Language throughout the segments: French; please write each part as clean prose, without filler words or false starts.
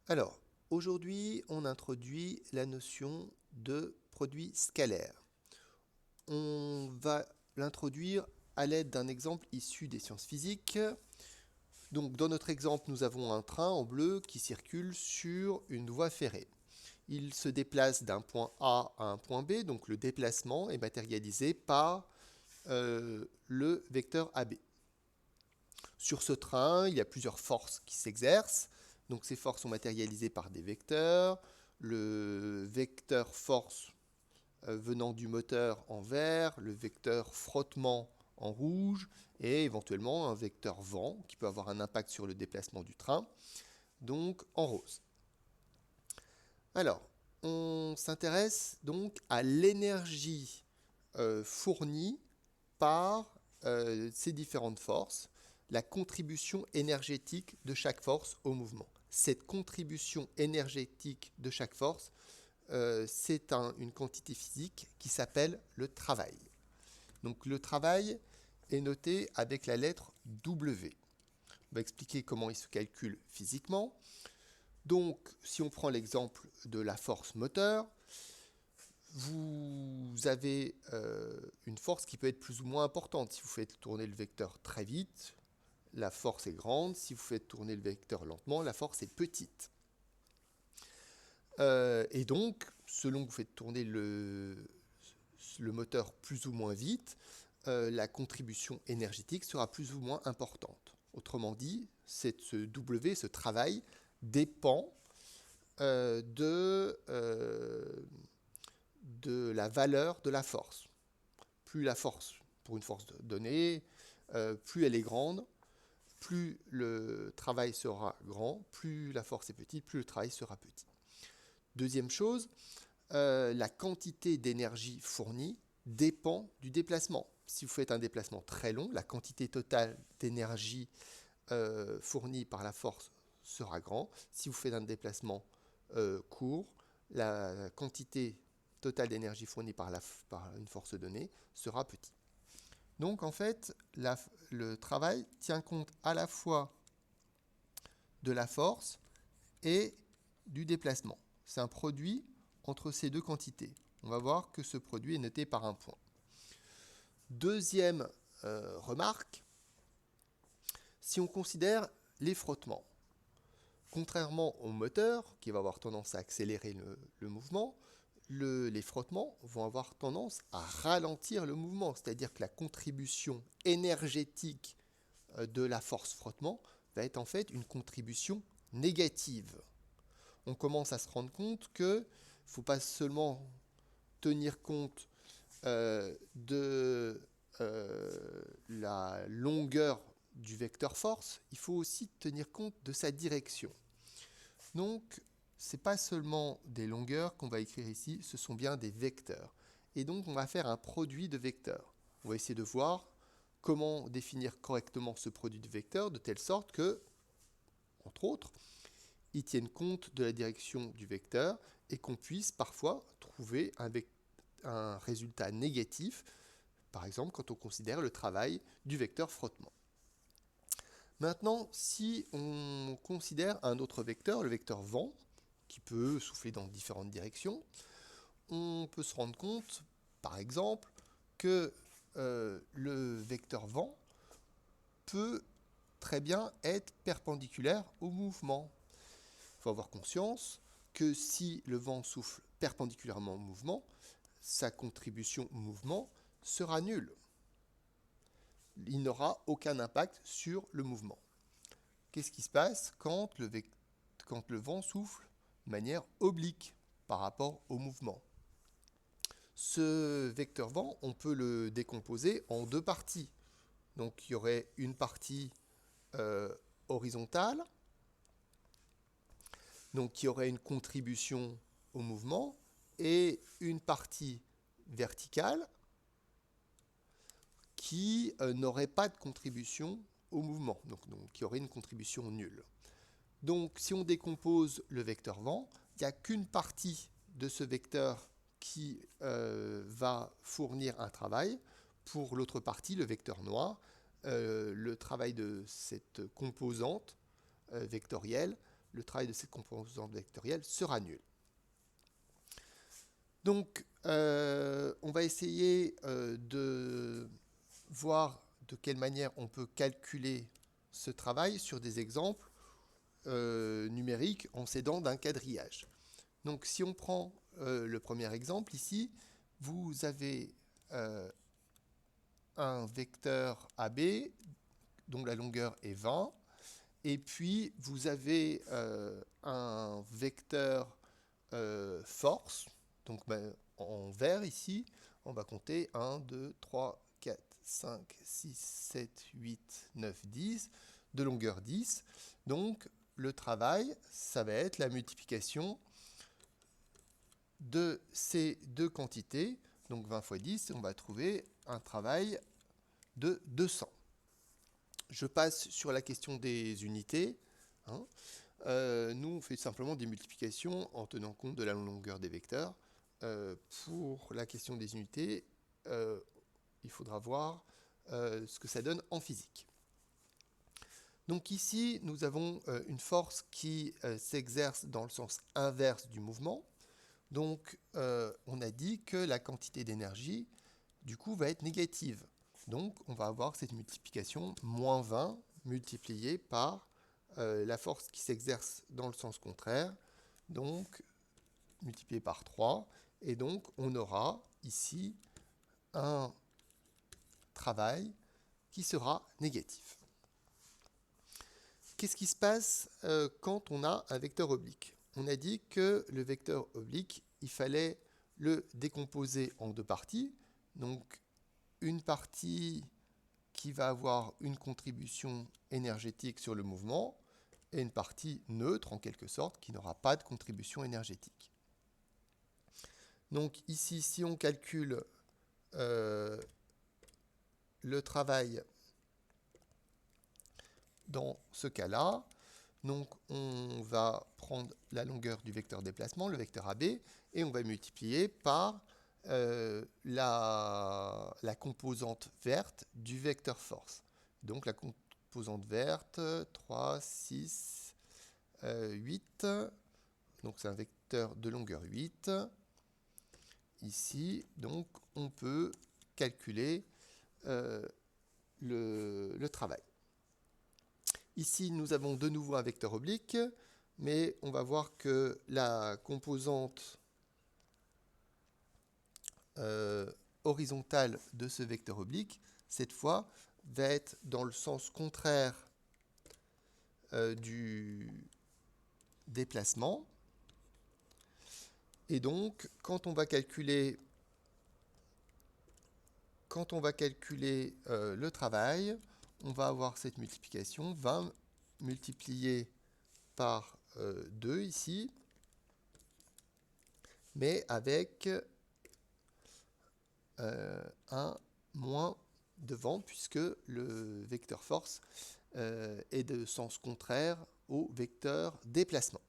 Alors, aujourd'hui, on introduit la notion de produit scalaire. On va l'introduire à l'aide d'un exemple issu des sciences physiques. Donc, dans notre exemple, nous avons un train en bleu qui circule sur une voie ferrée. Il se déplace d'un point A à un point B, donc le déplacement est matérialisé par le vecteur AB. Sur ce train, il y a plusieurs forces qui s'exercent. Donc ces forces sont matérialisées par des vecteurs. Le vecteur force venant du moteur en vert, le vecteur frottement en rouge et éventuellement un vecteur vent qui peut avoir un impact sur le déplacement du train, donc en rose. Alors, on s'intéresse donc à l'énergie fournie par ces différentes forces, la contribution énergétique de chaque force au mouvement. Cette contribution énergétique de chaque force, c'est une quantité physique qui s'appelle le travail. Donc le travail est noté avec la lettre W. On va expliquer comment il se calcule physiquement. Donc si on prend l'exemple de la force moteur, vous avez une force qui peut être plus ou moins importante. Si vous faites tourner le vecteur très vite, la force est grande. Si vous faites tourner le vecteur lentement, la force est petite. Et donc, selon que vous faites tourner le moteur plus ou moins vite, la contribution énergétique sera plus ou moins importante. Autrement dit, ce W, ce travail, dépend de la valeur de la force. Plus la force, pour une force donnée, plus elle est grande, plus le travail sera grand, plus la force est petite, plus le travail sera petit. Deuxième chose, la quantité d'énergie fournie dépend du déplacement. Si vous faites un déplacement très long, la quantité totale d'énergie fournie par la force sera grande. Si vous faites un déplacement court, la quantité totale d'énergie fournie par une force donnée sera petite. Donc en fait, le travail tient compte à la fois de la force et du déplacement. C'est un produit entre ces deux quantités. On va voir que ce produit est noté par un point. Deuxième remarque, si on considère les frottements, contrairement au moteur, qui va avoir tendance à accélérer le mouvement, les frottements vont avoir tendance à ralentir le mouvement, c'est-à-dire que la contribution énergétique de la force frottement va être en fait une contribution négative. On commence à se rendre compte qu'il ne faut pas seulement tenir compte de la longueur du vecteur force, il faut aussi tenir compte de sa direction. Donc, ce n'est pas seulement des longueurs qu'on va écrire ici, ce sont bien des vecteurs. Et donc, on va faire un produit de vecteurs. On va essayer de voir comment définir correctement ce produit de vecteurs de telle sorte que, entre autres, ils tiennent compte de la direction du vecteur et qu'on puisse parfois trouver un résultat négatif, par exemple quand on considère le travail du vecteur frottement. Maintenant, si on considère un autre vecteur, le vecteur vent, qui peut souffler dans différentes directions, on peut se rendre compte, par exemple, que le vecteur vent peut très bien être perpendiculaire au mouvement. Il faut avoir conscience que si le vent souffle perpendiculairement au mouvement, sa contribution au mouvement sera nulle. Il n'aura aucun impact sur le mouvement. Qu'est-ce qui se passe quand le vent souffle de manière oblique par rapport au mouvement? Ce vecteur vent, on peut le décomposer en deux parties. Donc il y aurait une partie horizontale, donc qui aurait une contribution au mouvement, et une partie verticale qui n'aurait pas de contribution au mouvement, donc qui aurait une contribution nulle. Donc si on décompose le vecteur vent, il n'y a qu'une partie de ce vecteur qui va fournir un travail. Pour l'autre partie, le vecteur noir, le travail de cette composante vectorielle le travail de cette composante vectorielle sera nul. Donc, on va essayer de voir de quelle manière on peut calculer ce travail sur des exemples numériques en s'aidant d'un quadrillage. Donc, si on prend le premier exemple ici, vous avez un vecteur AB dont la longueur est 20, et puis vous avez un vecteur force, donc en vert ici, on va compter 1, 2, 3, 4, 5, 6, 7, 8, 9, 10, de longueur 10. Donc le travail, ça va être la multiplication de ces deux quantités, donc 20 fois 10, on va trouver un travail de 200. Je passe sur la question des unités. Nous, on fait simplement des multiplications en tenant compte de la longueur des vecteurs. Pour la question des unités, il faudra voir ce que ça donne en physique. Donc ici, nous avons une force qui s'exerce dans le sens inverse du mouvement. Donc, on a dit que la quantité d'énergie, du coup, va être négative. Donc, on va avoir cette multiplication, moins 20 multiplié par la force qui s'exerce dans le sens contraire, donc multiplié par 3. Et donc, on aura ici un travail qui sera négatif. Qu'est-ce qui se passe quand on a un vecteur oblique? On a dit que le vecteur oblique, il fallait le décomposer en deux parties. Donc, une partie qui va avoir une contribution énergétique sur le mouvement et une partie neutre, en quelque sorte, qui n'aura pas de contribution énergétique. Donc, ici, si on calcule le travail dans ce cas-là, donc on va prendre la longueur du vecteur déplacement, le vecteur AB, et on va multiplier par la composante verte du vecteur force. Donc la composante verte, 3, 6, 8, donc c'est un vecteur de longueur 8. Ici, donc on peut calculer le travail. Ici, nous avons de nouveau un vecteur oblique, mais on va voir que la composante horizontale de ce vecteur oblique, cette fois, va être dans le sens contraire du déplacement. Et donc, quand on va calculer le travail, on va avoir cette multiplication, 20 multiplié par 2 ici, mais avec un moins devant, puisque le vecteur force est de sens contraire au vecteur déplacement.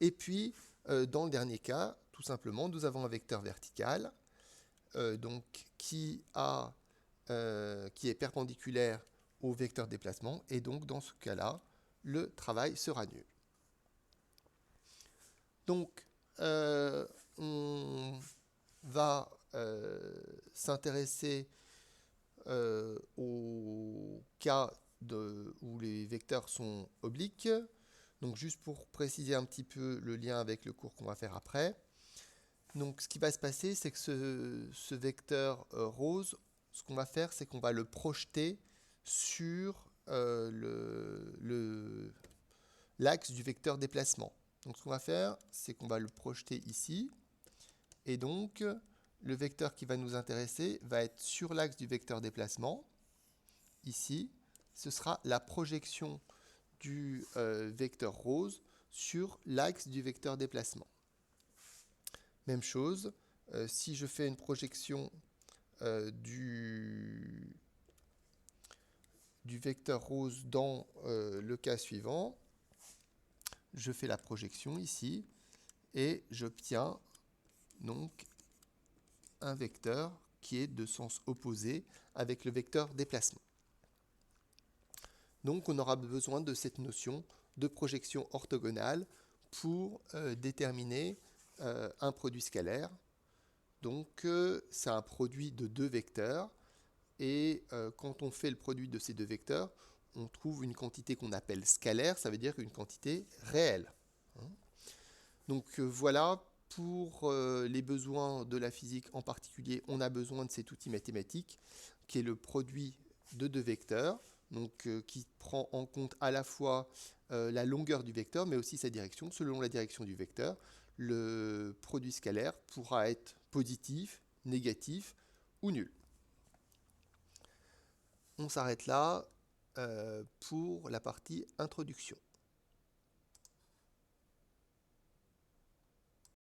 Et puis, dans le dernier cas, tout simplement, nous avons un vecteur vertical donc, qui est perpendiculaire au vecteur déplacement, et donc dans ce cas-là, le travail sera nul. Donc, on va s'intéresser au cas où les vecteurs sont obliques. Donc, juste pour préciser un petit peu le lien avec le cours qu'on va faire après. Donc, ce qui va se passer, c'est que ce vecteur rose, ce qu'on va faire, c'est qu'on va le projeter sur l'axe du vecteur déplacement. Donc, ce qu'on va faire, c'est qu'on va le projeter ici. Et donc, le vecteur qui va nous intéresser va être sur l'axe du vecteur déplacement. Ici, ce sera la projection du vecteur rose sur l'axe du vecteur déplacement. Même chose, si je fais une projection du vecteur rose dans le cas suivant, je fais la projection ici et j'obtiens donc un vecteur qui est de sens opposé avec le vecteur déplacement. Donc on aura besoin de cette notion de projection orthogonale pour déterminer un produit scalaire. Donc c'est un produit de deux vecteurs et quand on fait le produit de ces deux vecteurs, on trouve une quantité qu'on appelle scalaire, ça veut dire une quantité réelle. Donc voilà, pour les besoins de la physique en particulier, on a besoin de cet outil mathématique qui est le produit de deux vecteurs, donc qui prend en compte à la fois la longueur du vecteur, mais aussi sa direction. Selon la direction du vecteur, le produit scalaire pourra être positif, négatif ou nul. On s'arrête là pour la partie introduction.